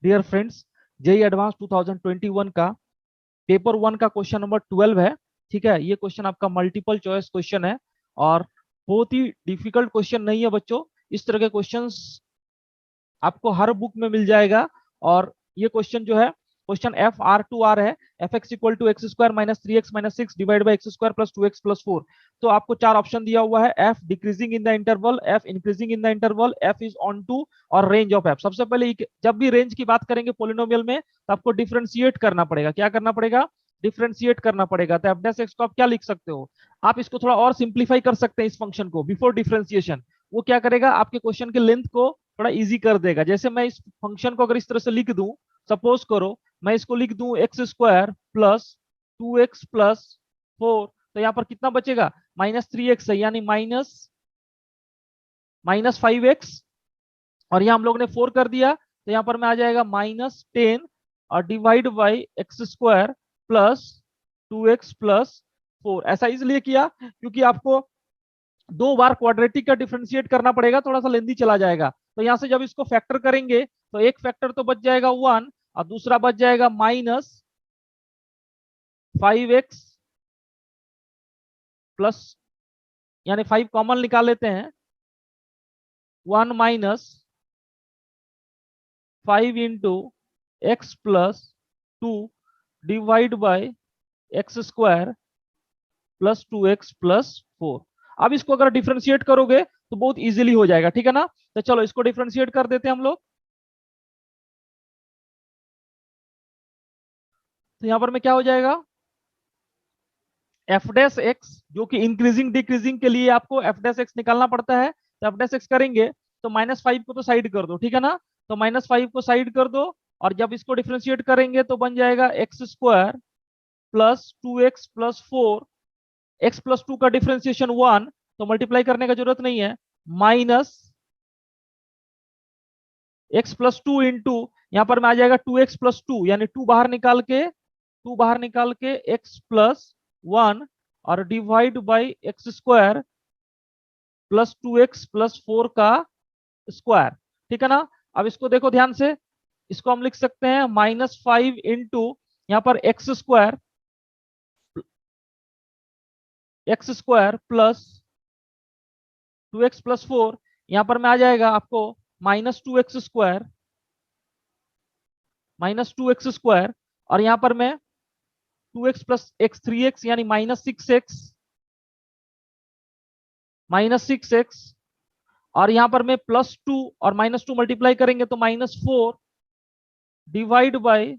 Dear friends, JEE advance 2021 का paper 1 का question number 12 है। ठीक है, ये क्वेश्चन आपका मल्टीपल चॉइस क्वेश्चन है और बहुत ही डिफिकल्ट क्वेश्चन नहीं है बच्चों। इस तरह के क्वेश्चंस आपको हर बुक में मिल जाएगा। और ये क्वेश्चन जो है question F R to R है। F X equal to X square minus three X minus six divide by x square plus two x plus four. तो आपको चार ऑप्शन दिया हुआ है, F decreasing in the interval, F increasing in the interval, F is onto और range of F. सबसे पहले जब भी रेंज की बात करेंगे पोलिनोमियल में तो आपको डिफ्रेंशिएट करना पड़ेगा। क्या करना पड़ेगा? डिफ्रेंशिएट करना पड़ेगा। तो एफ डैश एक्स को आप क्या लिख सकते हो? आप इसको थोड़ा और सिंप्लीफाई कर सकते हैं इस फंक्शन को बिफोर डिफ्रेंशिएशन। वो क्या करेगा? आपके क्वेश्चन के लेंथ को थोड़ा इजी कर देगा। जैसे मैं इस फंक्शन को अगर इस तरह से लिख दूं, सपोज करो मैं इसको लिख दूं x square plus two x plus four, तो यहाँ पर कितना बचेगा? माइनस थ्री एक्स है, यानी माइनस माइनस फाइव एक्स। और यहाँ हम लोग ने फोर कर दिया तो यहाँ पर में आ जाएगा माइनस टेन और divide by x square plus two x plus four. ऐसा इसलिए किया क्योंकि आपको दो बार क्वाड्रेटिक का डिफरेंशिएट करना पड़ेगा, थोड़ा सा लेंदी चला जाएगा। तो यहां से जब इसको फैक्टर करेंगे तो एक फैक्टर तो बच जाएगा वन और दूसरा बच जाएगा माइनस फाइव एक्स प्लस, यानी फाइव कॉमन निकाल लेते हैं, one minus five into x plus two divide by x square plus two x plus four. अब इसको अगर डिफरेंशिएट करोगे तो बहुत इजीली हो जाएगा, ठीक है ना? तो चलो इसको डिफरेंशिएट कर देते हैं हम लोग। तो यहां पर में क्या हो जाएगा? एफ डैश एक्स, जो कि इंक्रीजिंग डिक्रीजिंग के लिए आपको एफ डैश एक्स निकालना पड़ता है। तो एफ डैश एक्स करेंगे तो माइनस फाइव को तो साइड कर दो, ठीक है ना? तो माइनस फाइव को साइड कर दो और जब इसको डिफ्रेंशिएट करेंगे तो बन जाएगा x square plus two x plus four. X plus two का डिफ्रेंशिएशन वन, तो मल्टीप्लाई करने का जरूरत नहीं है, minus x plus two into यहाँ पर में आ जाएगा टू एक्स प्लस टू, यानी टू बाहर निकाल के एक्स प्लस वन और divide by x square plus two x plus four का स्क्वायर, ठीक है ना? अब इसको देखो ध्यान से, इसको हम लिख सकते हैं माइनस फाइव इंटू यहाँ पर x square plus two x plus four. यहाँ पर में आ जाएगा आपको माइनस टू एक्स स्क्वायर और यहाँ पर में two x plus x three x, यानी माइनस सिक्स एक्स। और यहां पर में प्लस टू और माइनस टू मल्टीप्लाई करेंगे तो minus four divide by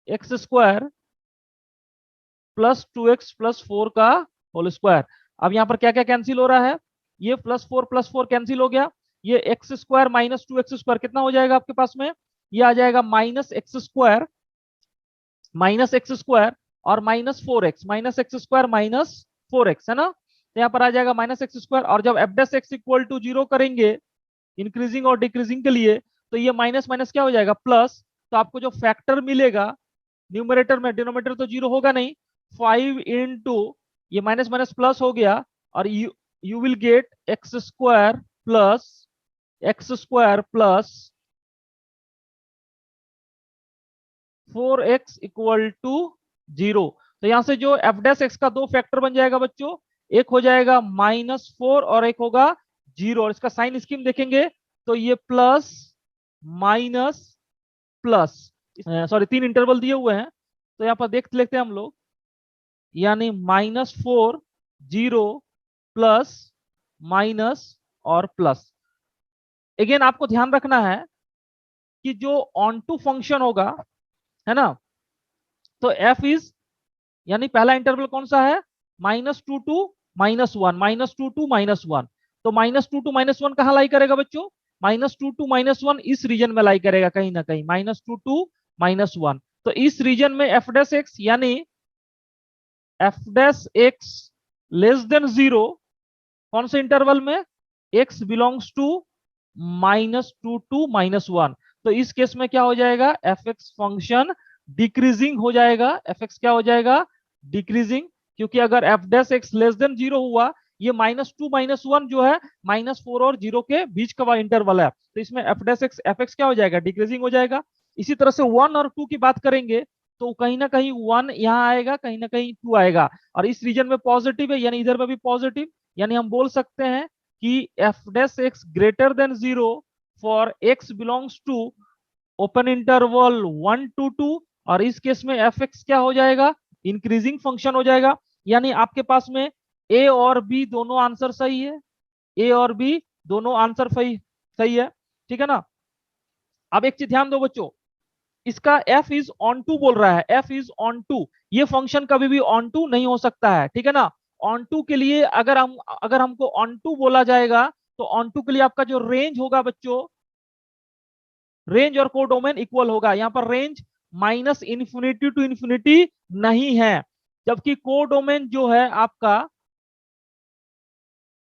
x square plus two x plus four का होल स्क्वायर। अब यहाँ पर क्या क्या कैंसिल हो रहा है? ये प्लस फोर कैंसिल हो गया। ये x square minus two X square कितना हो जाएगा आपके पास में? ये आ जाएगा माइनस एक्स स्क्वायर और minus x square minus four x, है ना? तो यहाँ पर आ जाएगा माइनस एक्स स्क्वायर और जब f dash x equal to zero करेंगे इंक्रीजिंग और डिक्रीजिंग के लिए तो ये माइनस माइनस क्या हो जाएगा? प्लस। तो आपको जो फैक्टर मिलेगा न्यूमरेटर में, डिनोमिनेटर तो जीरो होगा नहीं, फाइव इंटू ये माइनस माइनस प्लस हो गया और you will get x square plus four x equal to zero. तो यहां से जो एफ डैश एक्स का दो फैक्टर बन जाएगा बच्चों, एक हो जाएगा माइनस फोर और एक होगा जीरो। और इसका साइन स्कीम देखेंगे तो ये प्लस माइनस प्लस, सॉरी तीन इंटरवल दिए हुए हैं तो यहाँ पर देख लेते हैं हम लोग, यानी minus four zero plus minus और प्लस। अगेन आपको ध्यान रखना है कि जो ऑन टू फंक्शन होगा, है ना, तो एफ इज, यानी पहला इंटरवल कौन सा है? Minus two to minus one. तो minus two to minus one कहाँ लाई करेगा बच्चों? Minus two to minus one इस रीजन में लाई करेगा कहीं ना कहीं, minus two to minus one. तो इस रीजन में एफ डैश एक्स, यानी F dash X less than zero, कौन से इंटरवल में? X belongs to minus two to minus one. तो इस केस में क्या हो जाएगा? एफ एक्स फंक्शन डिक्रीजिंग हो जाएगा। एफ एक्स क्या हो जाएगा? डिक्रीजिंग, क्योंकि अगर F dash X less than zero हुआ, ये माइनस टू माइनस वन जो है माइनस फोर और जीरो के बीच का इंटरवल है, तो इसमें F dash x F x क्या हो जाएगा? डिक्रीजिंग हो जाएगा। इसी तरह से 1 और 2 की बात करेंगे तो कहीं ना कहीं 1 यहाँ आएगा, कहीं ना कहीं 2 आएगा, और इस रीजन में पॉजिटिव है यानी इधर में भी पॉजिटिव, यानी हम बोल सकते हैं कि f dash x greater than 0 for x belongs to open interval 1 to 2, और इस केस में एफ एक्स क्या हो जाएगा, इंक्रीजिंग फंक्शन हो जाएगा। यानी आपके पास में ए और बी दोनों आंसर सही है, ए और बी दोनों आंसर सही सही है, ठीक है ना। अब एक चीज ध्यान दो बच्चों, इसका f इज ऑन टू बोल रहा है, f इज ऑन टू, ये फंक्शन कभी भी ऑन टू नहीं हो सकता है, ठीक है ना। ऑन टू के लिए अगर हमको ऑन टू बोला जाएगा तो ऑन टू के लिए आपका जो रेंज होगा बच्चों, रेंज और कोडोमेन इक्वल होगा। यहाँ पर range minus infinity to infinity नहीं है, जबकि कोडोमेन जो है आपका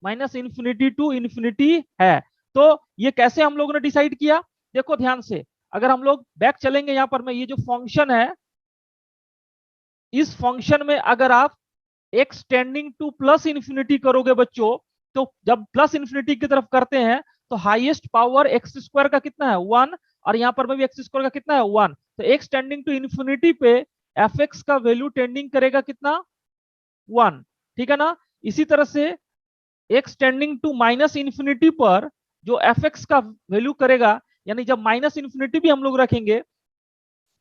माइनस इन्फिनिटी टू इन्फिनिटी है। तो ये कैसे हम लोगों ने डिसाइड किया, देखो ध्यान से, अगर हम लोग बैक चलेंगे यहाँ पर, मैं ये जो फंक्शन है, इस फंक्शन में अगर आप x tending two plus infinity करोगे बच्चों, तो जब प्लस इन्फिनिटी की तरफ करते हैं तो हाईएस्ट पावर एक्स स्क्वायर का कितना है 1, और यहाँ पर भी एक्स स्क्वायर का कितना है 1, तो एक्स टेंडिंग टू इन्फिनिटी पे एफ एक्स का वैल्यू टेंडिंग करेगा कितना 1, ठीक है ना। इसी तरह से x tending to minus infinity पर जो एफ एक्स का वैल्यू करेगा, यानी जब माइनस इन्फिनिटी भी हम लोग रखेंगे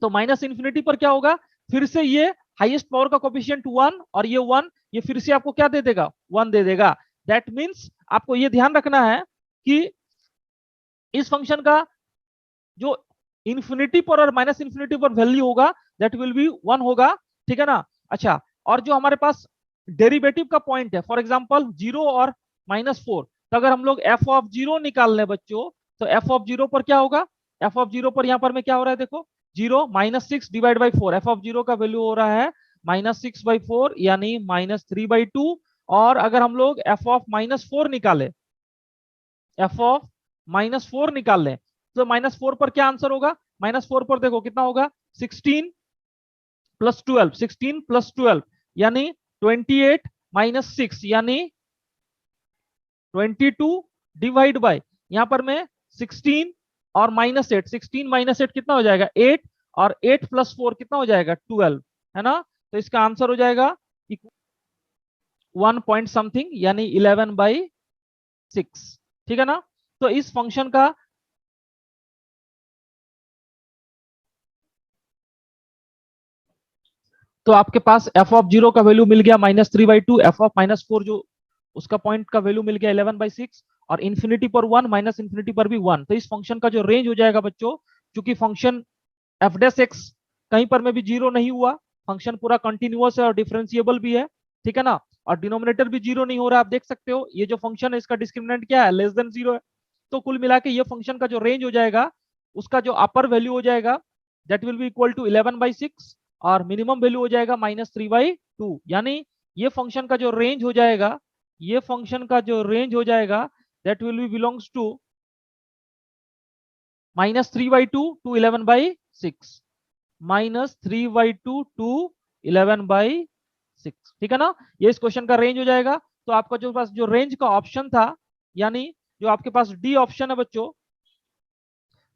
तो माइनस इन्फिनिटी पर क्या होगा, फिर से ये हाईएस्ट पावर का कोफिशिएंट 1, और ये 1 ये फिर से आपको क्या दे देगा 1 दे देगा। दैट मीन्स आपको ये ध्यान रखना है कि इस फंक्शन का जो इन्फिनिटी पर और माइनस इन्फिनिटी पर वैल्यू होगा दैट विल बी 1 होगा, ठीक है ना। अच्छा, और जो हमारे पास डेरिवेटिव का पॉइंट है, फॉर एग्जांपल 0 और -4, तो अगर हम लोग एफ ऑफ 0 निकाल लें बच्चों, तो एफ ऑफ 0 पर क्या होगा, एफ ऑफ 0 पर यहाँ पर में क्या हो रहा है देखो, 0 -6 डिवाइड बाई 4, एफ ऑफ 0 का वैल्यू हो रहा है -6/4 यानी -3/2। और अगर हम लोग एफ ऑफ -4 निकाले, एफ ऑफ -4 निकाल लें, तो -4 पर क्या आंसर होगा, -4 पर देखो कितना होगा 16 प्लस 12, 16 प्लस 12 यानी 28 -6 यानी 22 डिवाइड बाय, यहां पर में 16 और -8, 16 -8 कितना हो जाएगा 8, और 8 प्लस 4 कितना हो जाएगा 12, है ना। तो इसका आंसर हो जाएगा 1 पॉइंट समथिंग यानी 11/6, ठीक है ना। तो इस फंक्शन का तो आपके पास एफ ऑफ 0 का वैल्यू मिल गया -3/2, एफ ऑफ -4 जो उसका पॉइंट का वैल्यू मिल गया 11/6, और इन्फिनिटी पर 1 माइनस इन्फिनिटी पर भी 1। तो इस फंक्शन का जो रेंज हो जाएगा बच्चों, क्योंकि फंक्शन एफ डैश एक्स कहीं पर में भी 0 नहीं हुआ, फंक्शन पूरा कंटिन्यूअस है और डिफरेंशिएबल भी है, ठीक है ना, और डिनोमिनेटर भी 0 नहीं हो रहा है। आप देख सकते हो ये जो फंक्शन है इसका डिस्क्रिमिनेंट क्या है, लेस देन 0 है। तो कुल मिला के ये फंक्शन का जो रेंज हो जाएगा, उसका जो अपर वैल्यू हो जाएगा that will be equal to 11/6, और मिनिमम वैल्यू हो जाएगा -3/2, यानी ये फंक्शन का जो रेंज हो जाएगा, ये फंक्शन का जो रेंज हो जाएगा that will be belongs to -3/2 to 11/6, -3/2 to 11/6, ठीक है ना। ये इस क्वेश्चन का रेंज हो जाएगा। तो आपका जो पास जो रेंज का ऑप्शन था, यानी जो आपके पास डी ऑप्शन है बच्चों,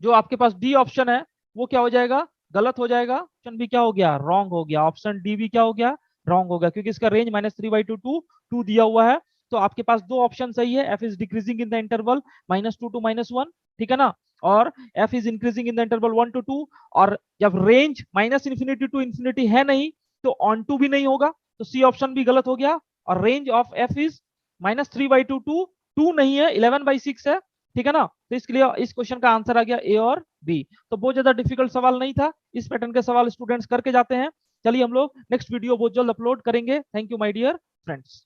जो आपके पास डी ऑप्शन है वो क्या हो जाएगा, गलत हो जाएगा। ऑप्शन बी क्या हो गया, रॉन्ग हो गया। ऑप्शन डी भी क्या हो गया, रॉन्ग हो गया, क्योंकि इसका रेंज -3/2 टू 2 दिया हुआ है। तो आपके पास दो ऑप्शन सही है, F is decreasing in the interval -2 to -1, ठीक है ना, और F is increasing in the interval 1 to 2, और जब रेंज -इन्फिनिटी टू इन्फिनिटी है नहीं तो ऑन टू भी नहीं होगा, तो सी ऑप्शन भी गलत हो गया। और range of f is -3/2 to 2 नहीं है, 11/6 है, ठीक है ना। तो इसके लिए इस क्वेश्चन का आंसर आ गया ए और बी। तो बहुत ज्यादा डिफिकल्ट सवाल नहीं था, इस पैटर्न के सवाल स्टूडेंट्स करके जाते हैं। चलिए हम लोग नेक्स्ट वीडियो बहुत जल्द अपलोड करेंगे। Thank you my dear friends.